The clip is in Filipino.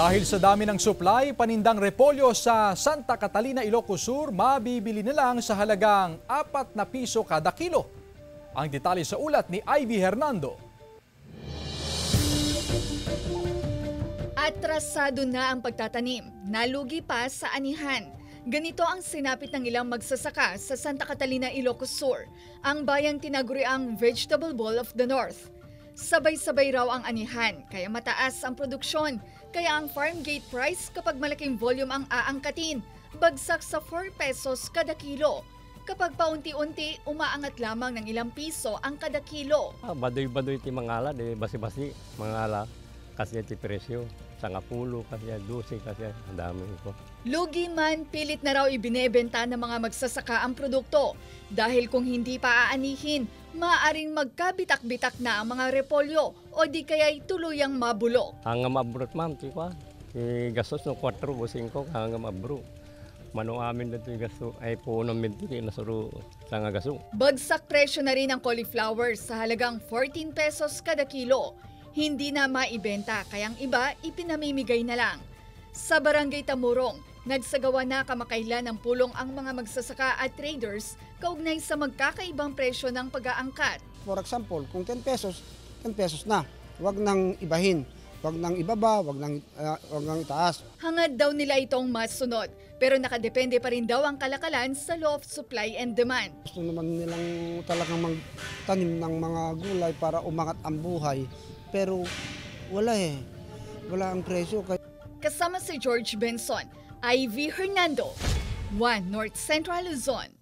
Dahil sa dami ng supply, panindang repolyo sa Santa Catalina, Ilocos Sur, mabibili na lang sa halagang 4 na piso kada kilo. Ang detalye sa ulat ni Ivy Hernando. Atrasado na ang pagtatanim, nalugi pa sa anihan. Ganito ang sinapit ng ilang magsasaka sa Santa Catalina, Ilocos Sur, ang bayang tinaguriang Vegetable Bowl of the North. Sabay-sabay raw ang anihan, kaya mataas ang produksyon. Kaya ang farm gate price kapag malaking volume ang aangkatin, bagsak sa 4 pesos kada kilo. Kapag paunti-unti, umaangat lamang ng ilang piso ang kada kilo. Badoy-badoy ti mangala, di basi-basi mangala kasi ti presyo. Sanga pulo kasi 12 kasi ang dami ko. Lugi man, pilit na raw ibinebenta ng mga magsasaka ang produkto. Dahil kung hindi pa aanihin, maaaring magkabitak-bitak na ang mga repolyo o di kaya'y tuluyang mabulok. Hanggang mabrot ma'am, ti gastos no 4 o 5 hanggang mabro. Mano amin na ito gasto ay puno minti na suru sa nga gaso. Bagsak presyo na rin ang cauliflower sa halagang 14 pesos kada kilo. Hindi na maibenta kayang iba ipinamimigay na lang. Sa Barangay Tamurong, nagsagawa na kamakailan ng pulong ang mga magsasaka at traders kaugnay sa magkakaibang presyo ng pag-aangkat. For example, kung 10 pesos na. Huwag nang ibahin. Huwag nang ibaba, huwag nang itaas. Hangad daw nila itong masunod, pero nakadepende pa rin daw ang kalakalan sa law of supply and demand. Gusto naman nilang talagang magtanim ng mga gulay para umangat ang buhay. Pero wala wala ang presyo. Kasama si George Benson, Ivy Hernando, 1 North Central Luzon.